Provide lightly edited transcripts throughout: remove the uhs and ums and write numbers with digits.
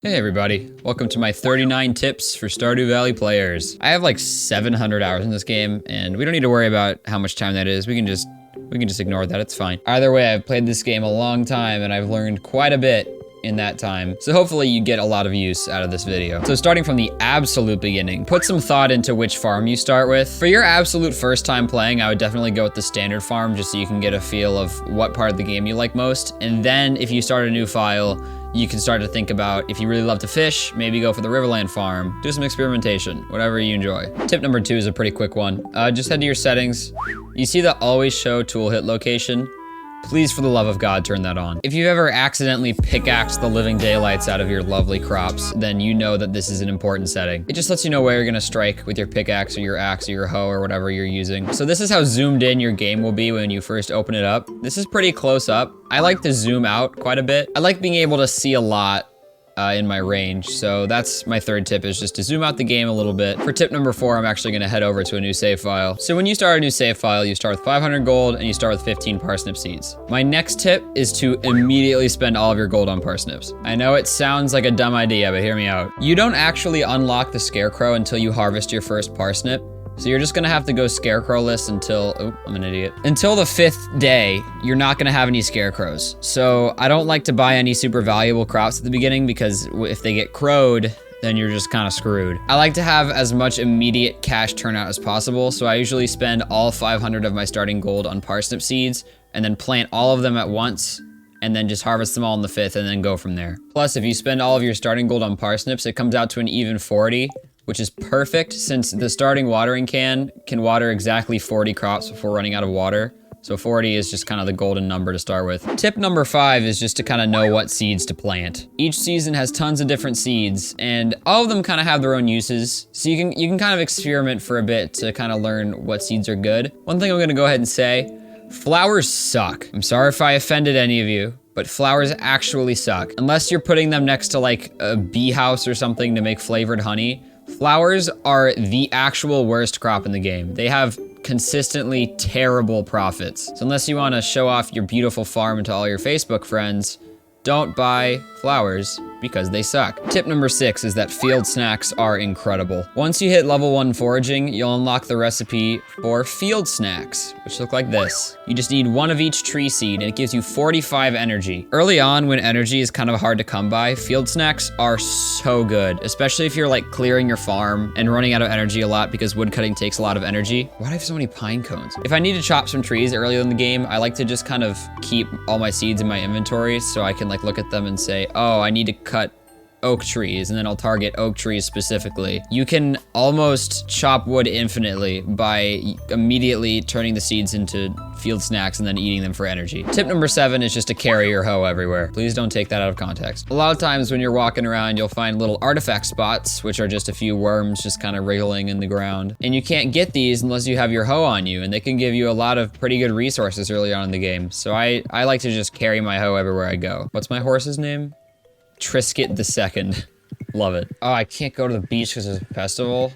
Hey everybody, welcome to my 39 tips for Stardew Valley players. I have like 700 hours in this game, and we don't need to worry about how much time that is. We can just ignore that, it's fine. Either way, I've played this game a long time, and I've learned quite a bit in that time. So hopefully you get a lot of use out of this video. So starting from the absolute beginning, put some thought into which farm you start with. For your absolute first time playing, I would definitely go with the standard farm just so you can get a feel of what part of the game you like most. And then if you start a new file, you can start to think about if you really love to fish, maybe go for the Riverland farm. Do some experimentation, whatever you enjoy. Tip number 2 is a pretty quick one. Just head to your settings. You see the always show tool hit location? Please, for the love of God, turn that on. If you've ever accidentally pickaxed the living daylights out of your lovely crops, then you know that this is an important setting. It just lets you know where you're gonna strike with your pickaxe or your axe or your hoe or whatever you're using. So this is how zoomed in your game will be when you first open it up. This is pretty close up. I like to zoom out quite a bit. I like being able to see a lot in my range. So that's my third tip, is just to zoom out the game a little bit. For tip number 4, I'm actually gonna head over to a new save file. So when you start a new save file, you start with 500 gold and you start with 15 parsnip seeds. My next tip is to immediately spend all of your gold on parsnips. I know it sounds like a dumb idea, but hear me out. You don't actually unlock the scarecrow until you harvest your first parsnip. So you're just gonna have to go scarecrowless until, oh, I'm an idiot. Until the 5th day, you're not gonna have any scarecrows. So I don't like to buy any super valuable crops at the beginning because if they get crowed, then you're just kind of screwed. I like to have as much immediate cash turnout as possible, so I usually spend all 500 of my starting gold on parsnip seeds and then plant all of them at once and then just harvest them all on the 5th and then go from there. Plus, if you spend all of your starting gold on parsnips, it comes out to an even 40. Which is perfect since the starting watering can water exactly 40 crops before running out of water. So 40 is just kind of the golden number to start with. Tip number 5 is just to kind of know what seeds to plant. Each season has tons of different seeds, and all of them kind of have their own uses. So you can kind of experiment for a bit to kind of learn what seeds are good. One thing I'm gonna go ahead and say, flowers suck. I'm sorry if I offended any of you, but flowers actually suck. Unless you're putting them next to like a bee house or something to make flavored honey. Flowers are the actual worst crop in the game. They have consistently terrible profits. So unless you want to show off your beautiful farm to all your Facebook friends, don't buy flowers because they suck. Tip number 6 is that field snacks are incredible. Once you hit level 1 foraging, you'll unlock the recipe for field snacks, which look like this. You just need 1 of each tree seed and it gives you 45 energy. Early on, when energy is kind of hard to come by, field snacks are so good, especially if you're like clearing your farm and running out of energy a lot because woodcutting takes a lot of energy. Why do I have so many pine cones? If I need to chop some trees earlier in the game, I like to just kind of keep all my seeds in my inventory so I can like look at them and say, oh, I need to cut oak trees, and then I'll target oak trees specifically. You can almost chop wood infinitely by immediately turning the seeds into field snacks and then eating them for energy. Tip number 7 is just to carry your hoe everywhere. Please don't take that out of context. A lot of times when you're walking around, you'll find little artifact spots, which are just a few worms just kind of wriggling in the ground. And you can't get these unless you have your hoe on you, and they can give you a lot of pretty good resources early on in the game. So I like to just carry my hoe everywhere I go. What's my horse's name? Trisket the Second. Love it. Oh, I can't go to the beach because there's a festival.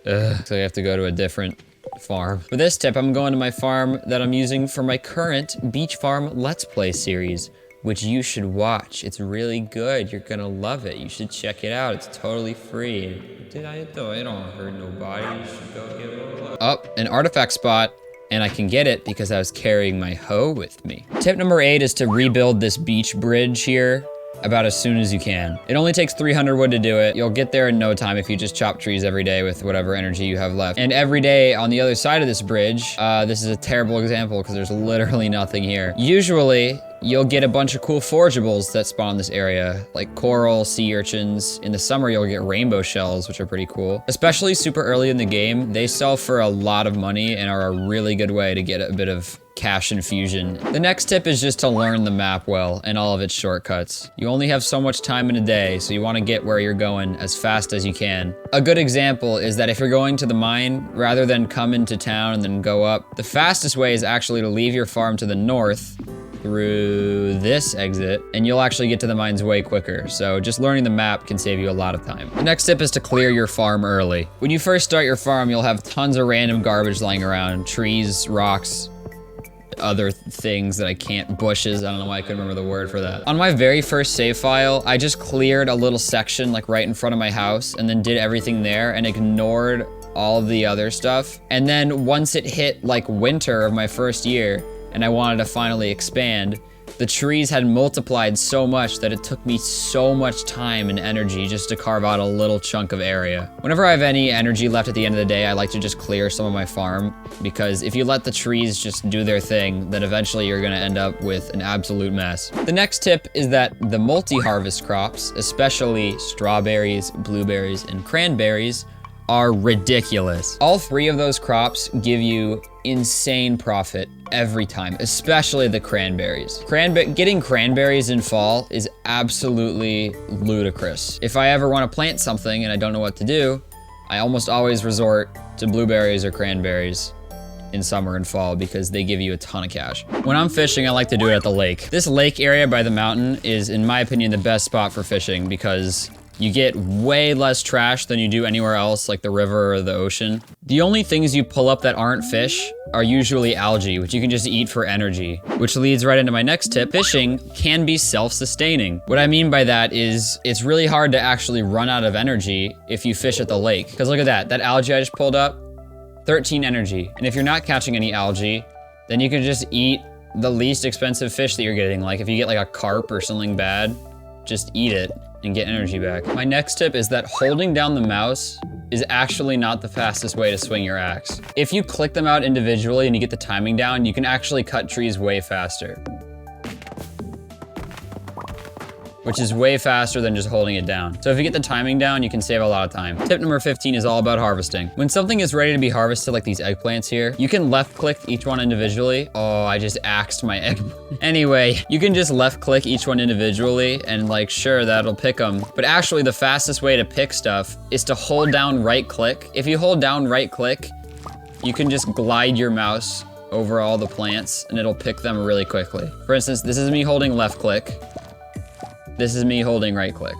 Ugh, so I have to go to a different farm. For this tip, I'm going to my farm that I'm using for my current Beach Farm Let's Play series, which you should watch. It's really good. You're gonna love it. You should check it out. It's totally free. Did I though? It don't hurt nobody. You should go give it a look. Oh, an artifact spot. And I can get it because I was carrying my hoe with me. Tip number 8 is to rebuild this beach bridge here about as soon as you can. It only takes 300 wood to do it. You'll get there in no time if you just chop trees every day with whatever energy you have left. And every day on the other side of this bridge, this is a terrible example because there's literally nothing here. Usually, you'll get a bunch of cool forageables that spawn in this area, like coral, sea urchins. In the summer, you'll get rainbow shells, which are pretty cool. Especially super early in the game, they sell for a lot of money and are a really good way to get a bit of cash infusion. The next tip is just to learn the map well and all of its shortcuts. You only have so much time in a day, so you want to get where you're going as fast as you can. A good example is that if you're going to the mine, rather than come into town and then go up, the fastest way is actually to leave your farm to the north through this exit, and you'll actually get to the mines way quicker. So just learning the map can save you a lot of time. The next tip is to clear your farm early. When you first start your farm, you'll have tons of random garbage lying around, trees, rocks, other things that I can't, bushes. I don't know why I couldn't remember the word for that. On my very first save file, I just cleared a little section like right in front of my house and then did everything there and ignored all the other stuff. And then once it hit like winter of my first year and I wanted to finally expand, the trees had multiplied so much that it took me so much time and energy just to carve out a little chunk of area. Whenever I have any energy left at the end of the day, I like to just clear some of my farm, because if you let the trees just do their thing, then eventually you're gonna end up with an absolute mess. The next tip is that the multi-harvest crops, especially strawberries, blueberries, and cranberries, are ridiculous. All three of those crops give you insane profit every time, especially the cranberries. Getting cranberries in fall is absolutely ludicrous. If I ever want to plant something and I don't know what to do, I almost always resort to blueberries or cranberries in summer and fall because they give you a ton of cash. When I'm fishing, I like to do it at the lake. This lake area by the mountain is, in my opinion, the best spot for fishing because you get way less trash than you do anywhere else, like the river or the ocean. The only things you pull up that aren't fish are usually algae, which you can just eat for energy, which leads right into my next tip. Fishing can be self-sustaining. What I mean by that is it's really hard to actually run out of energy if you fish at the lake. Because look at that algae I just pulled up, 13 energy. And if you're not catching any algae, then you can just eat the least expensive fish that you're getting. Like if you get like a carp or something bad, just eat it and get energy back. My next tip is that holding down the mouse is actually not the fastest way to swing your axe. If you click them out individually and you get the timing down, you can actually cut trees way faster, which is way faster than just holding it down. So if you get the timing down, you can save a lot of time. Tip number 15 is all about harvesting. When something is ready to be harvested, like these eggplants here, you can left click each one individually. Oh, I just axed my egg. Anyway, you can just left click each one individually and like, sure, that'll pick them. But actually the fastest way to pick stuff is to hold down right click. If you hold down right click, you can just glide your mouse over all the plants and it'll pick them really quickly. For instance, this is me holding left click. This is me holding right click.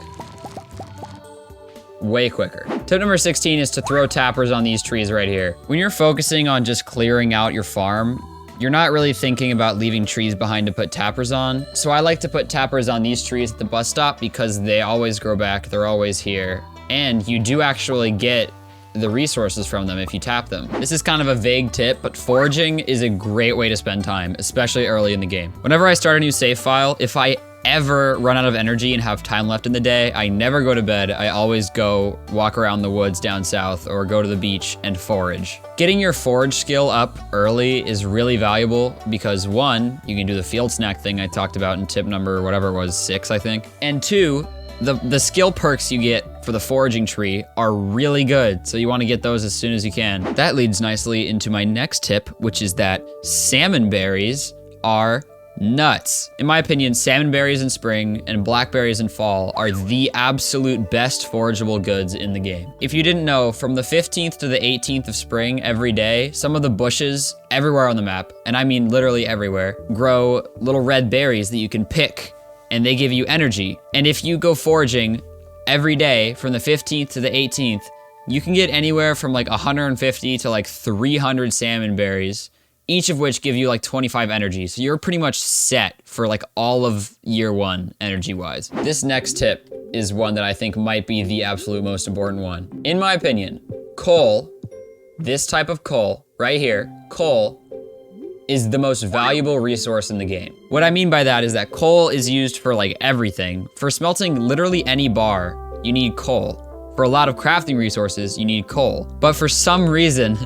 Way quicker. Tip number 16 is to throw tappers on these trees right here. When you're focusing on just clearing out your farm, you're not really thinking about leaving trees behind to put tappers on. So I like to put tappers on these trees at the bus stop because they always grow back, they're always here. And you do actually get the resources from them if you tap them. This is kind of a vague tip, but foraging is a great way to spend time, especially early in the game. Whenever I start a new save file, if I ever run out of energy and have time left in the day, I never go to bed. I always go walk around the woods down south or go to the beach and forage. Getting your forage skill up early is really valuable because one, you can do the field snack thing I talked about in tip number, whatever it was, 6, I think. And two, the skill perks you get for the foraging tree are really good, so you want to get those as soon as you can. That leads nicely into my next tip, which is that salmon berries are nuts. In my opinion, salmon berries in spring and blackberries in fall are the absolute best forageable goods in the game. If you didn't know, from the 15th to the 18th of spring every day, some of the bushes everywhere on the map, and I mean literally everywhere, grow little red berries that you can pick and they give you energy. And if you go foraging every day from the 15th to the 18th, you can get anywhere from like 150 to like 300 salmon berries, each of which give you like 25 energy. So you're pretty much set for like all of year one energy-wise. This next tip is one that I think might be the absolute most important one. In my opinion, coal, this type of coal right here, coal is the most valuable resource in the game. What I mean by that is that coal is used for like everything. For smelting literally any bar, you need coal. For a lot of crafting resources, you need coal. But for some reason,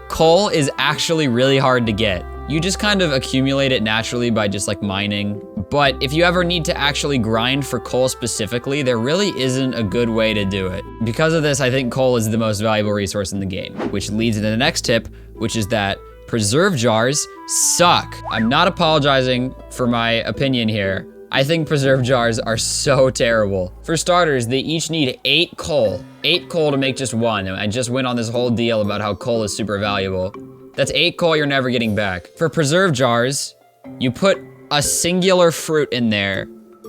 coal is actually really hard to get. You just kind of accumulate it naturally by just like mining. But if you ever need to actually grind for coal specifically, there really isn't a good way to do it. Because of this, I think coal is the most valuable resource in the game, which leads into the next tip, which is that preserve jars suck. I'm not apologizing for my opinion here. I think preserve jars are so terrible. For starters, they each need 8 coal. 8 coal to make just one. I just went on this whole deal about how coal is super valuable. That's 8 coal you're never getting back. For preserve jars, you put a singular fruit in there,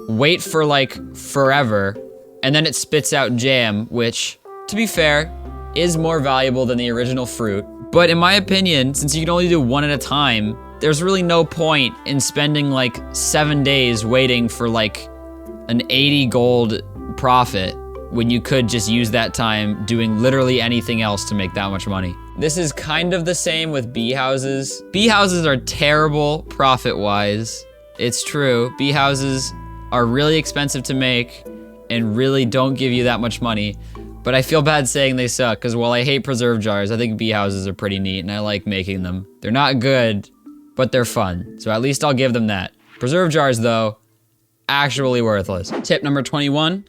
wait for like forever, and then it spits out jam, which, to be fair, is more valuable than the original fruit. But in my opinion, since you can only do one at a time, there's really no point in spending like 7 days waiting for like an 80 gold profit when you could just use that time doing literally anything else to make that much money. This is kind of the same with bee houses. Bee houses are terrible profit-wise. It's true. Bee houses are really expensive to make and really don't give you that much money. But I feel bad saying they suck, because while I hate preserve jars, I think bee houses are pretty neat and I like making them. They're not good, but they're fun. So at least I'll give them that. Preserve jars though, actually worthless. Tip number 21,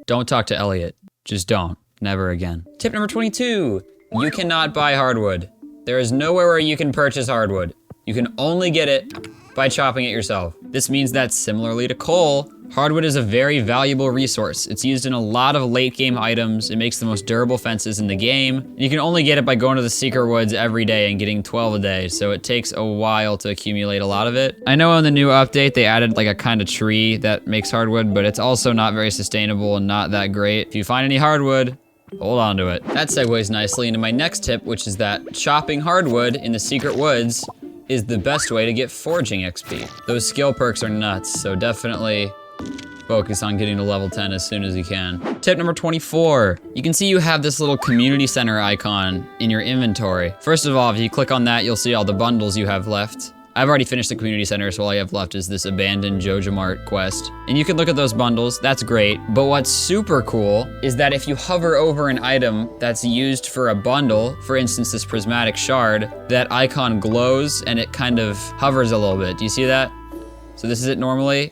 don't talk to Elliot. Just don't, never again. Tip number 22, you cannot buy hardwood. There is nowhere where you can purchase hardwood. You can only get it by chopping it yourself. This means that similarly to coal, hardwood is a very valuable resource. It's used in a lot of late game items. It makes the most durable fences in the game. You can only get it by going to the secret woods every day and getting 12 a day, so it takes a while to accumulate a lot of it. I know in the new update they added like a kind of tree that makes hardwood, but it's also not very sustainable and not that great. If you find any hardwood, hold on to it. That segues nicely into my next tip, which is that chopping hardwood in the secret woods is the best way to get foraging XP. Those skill perks are nuts, so definitely focus on getting to level 10 as soon as you can. Tip number 24. You can see you have this little community center icon in your inventory. First of all, if you click on that, you'll see all the bundles you have left. I've already finished the community center, so all I have left is this abandoned Joja Mart quest. And you can look at those bundles, that's great. But what's super cool is that if you hover over an item that's used for a bundle, for instance, this prismatic shard, that icon glows and it kind of hovers a little bit. Do you see that? So this is it normally,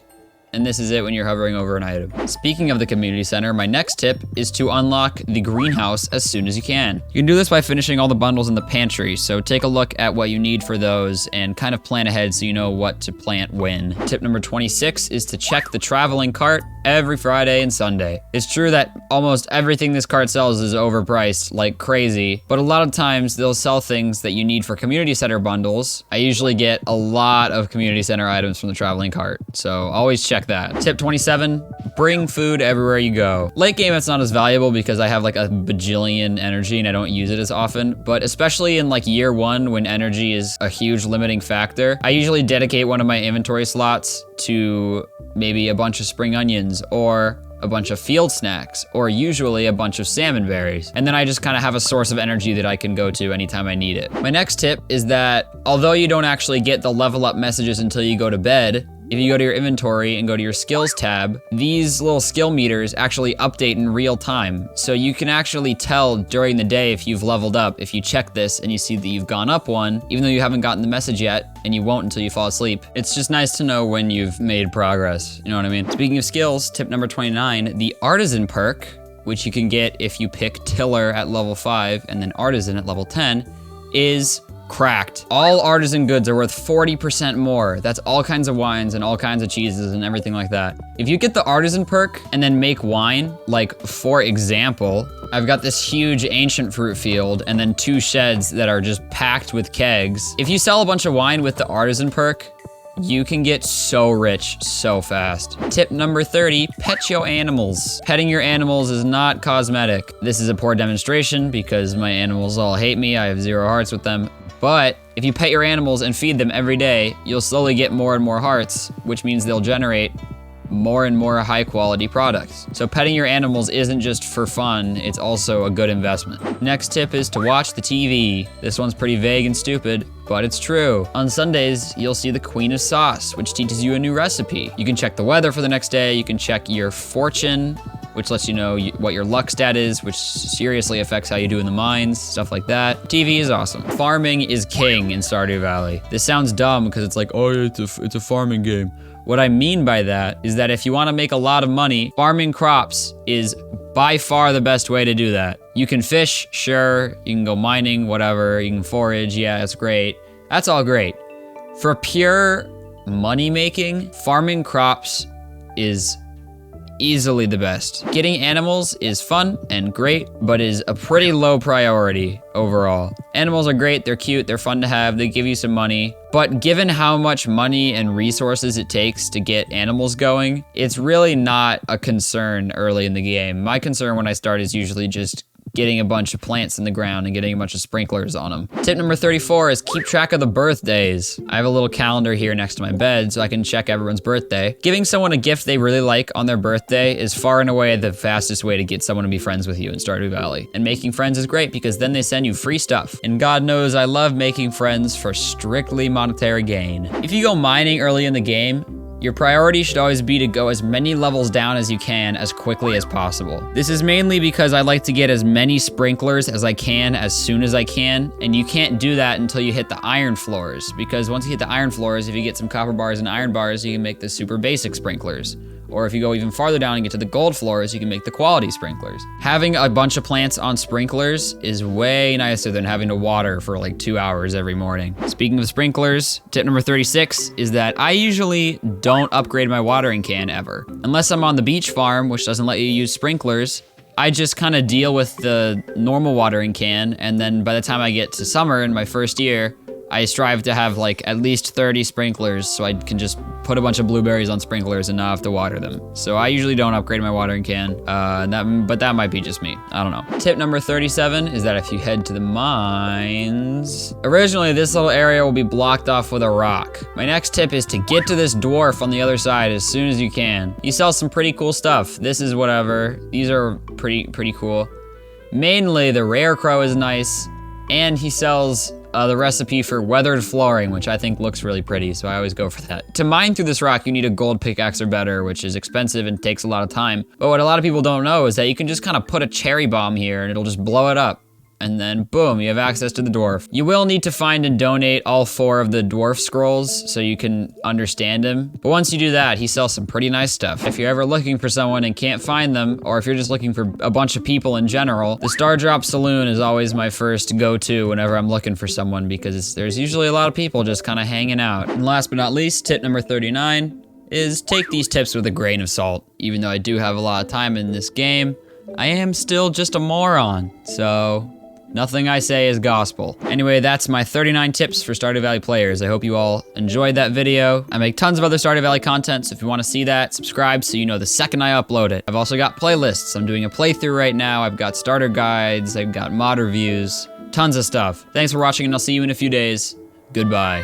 and this is it when you're hovering over an item. Speaking of the community center, my next tip is to unlock the greenhouse as soon as you can. You can do this by finishing all the bundles in the pantry, so take a look at what you need for those and kind of plan ahead so you know what to plant when. Tip number 26 is to check the traveling cart every Friday and Sunday. It's true that almost everything this cart sells is overpriced like crazy, but a lot of times they'll sell things that you need for community center bundles. I usually get a lot of community center items from the traveling cart, so always check that. Tip 27, bring food everywhere you go. Late game, it's not as valuable because I have like a bajillion energy and I don't use it as often, but especially in like year 1 when energy is a huge limiting factor, I usually dedicate one of my inventory slots to maybe a bunch of spring onions or a bunch of field snacks, or usually a bunch of salmon berries. And then I just kind of have a source of energy that I can go to anytime I need it. My next tip is that although you don't actually get the level up messages until you go to bed, if you go to your inventory and go to your skills tab, these little skill meters actually update in real time. So you can actually tell during the day if you've leveled up, if you check this and you see that you've gone up one, even though you haven't gotten the message yet, and you won't until you fall asleep. It's just nice to know when you've made progress, you know what I mean? Speaking of skills, tip number 29, the Artisan perk, which you can get if you pick Tiller at level 5 and then Artisan at level 10, is cracked. All artisan goods are worth 40% more. That's all kinds of wines and all kinds of cheeses and everything like that. If you get the artisan perk and then make wine, like for example, I've got this huge ancient fruit field and then 2 sheds that are just packed with kegs. If you sell a bunch of wine with the artisan perk, you can get so rich so fast. Tip number 30, pet your animals. Petting your animals is not cosmetic. This is a poor demonstration because my animals all hate me. I have 0 hearts with them. But if you pet your animals and feed them every day, you'll slowly get more and more hearts, which means they'll generate more and more high quality products. So petting your animals isn't just for fun, it's also a good investment. Next tip is to watch the TV. This one's pretty vague and stupid, but it's true. On Sundays, you'll see the Queen of Sauce, which teaches you a new recipe. You can check the weather for the next day, you can check your fortune, which lets you know what your luck stat is, which seriously affects how you do in the mines, stuff like that. TV is awesome. Farming is king in Stardew Valley. This sounds dumb because it's like, oh, it's a farming game. What I mean by that is that if you want to make a lot of money, farming crops is by far the best way to do that. You can fish, sure, you can go mining, whatever, you can forage, yeah, it's great. That's all great. For pure money making, farming crops is easily the best. Getting animals is fun and great, but is a pretty low priority overall. Animals are great, they're cute, they're fun to have, they give you some money, but given how much money and resources it takes to get animals going, it's really not a concern early in the game. My concern when I start is usually just getting a bunch of plants in the ground and getting a bunch of sprinklers on them. Tip number 34 is keep track of the birthdays. I have a little calendar here next to my bed so I can check everyone's birthday. Giving someone a gift they really like on their birthday is far and away the fastest way to get someone to be friends with you in Stardew Valley. And making friends is great because then they send you free stuff. And God knows I love making friends for strictly monetary gain. If you go mining early in the game, your priority should always be to go as many levels down as you can as quickly as possible. This is mainly because I like to get as many sprinklers as I can as soon as I can, and you can't do that until you hit the iron floors, because once you hit the iron floors, if you get some copper bars and iron bars, you can make the super basic sprinklers. Or if you go even farther down and get to the gold floors, you can make the quality sprinklers. Having a bunch of plants on sprinklers is way nicer than having to water for like 2 hours every morning. Speaking of sprinklers, tip number 36 is that I usually don't upgrade my watering can ever. Unless I'm on the beach farm, which doesn't let you use sprinklers, I just kind of deal with the normal watering can, and then by the time I get to summer in my first year, I strive to have like at least 30 sprinklers so I can just put a bunch of blueberries on sprinklers and not have to water them. So I usually don't upgrade my watering can, but that might be just me. I don't know. Tip number 37 is that if you head to the mines, originally this little area will be blocked off with a rock. My next tip is to get to this dwarf on the other side as soon as you can. He sells some pretty cool stuff. This is whatever. These are pretty cool. Mainly the rare crow is nice, and he sells the recipe for weathered flooring, which I think looks really pretty, so I always go for that. To mine through this rock, you need a gold pickaxe or better, which is expensive and takes a lot of time. But what a lot of people don't know is that you can just kind of put a cherry bomb here and it'll just blow it up. And then boom, you have access to the dwarf. You will need to find and donate all 4 of the dwarf scrolls so you can understand him. But once you do that, he sells some pretty nice stuff. If you're ever looking for someone and can't find them, or if you're just looking for a bunch of people in general, the Star Drop Saloon is always my first go-to whenever I'm looking for someone, because there's usually a lot of people just kind of hanging out. And last but not least, tip number 39 is take these tips with a grain of salt. Even though I do have a lot of time in this game, I am still just a moron, so nothing I say is gospel. Anyway, that's my 39 tips for Stardew Valley players. I hope you all enjoyed that video. I make tons of other Stardew Valley content, so if you want to see that, subscribe so you know the second I upload it. I've also got playlists. I'm doing a playthrough right now. I've got starter guides. I've got mod reviews. Tons of stuff. Thanks for watching, and I'll see you in a few days. Goodbye.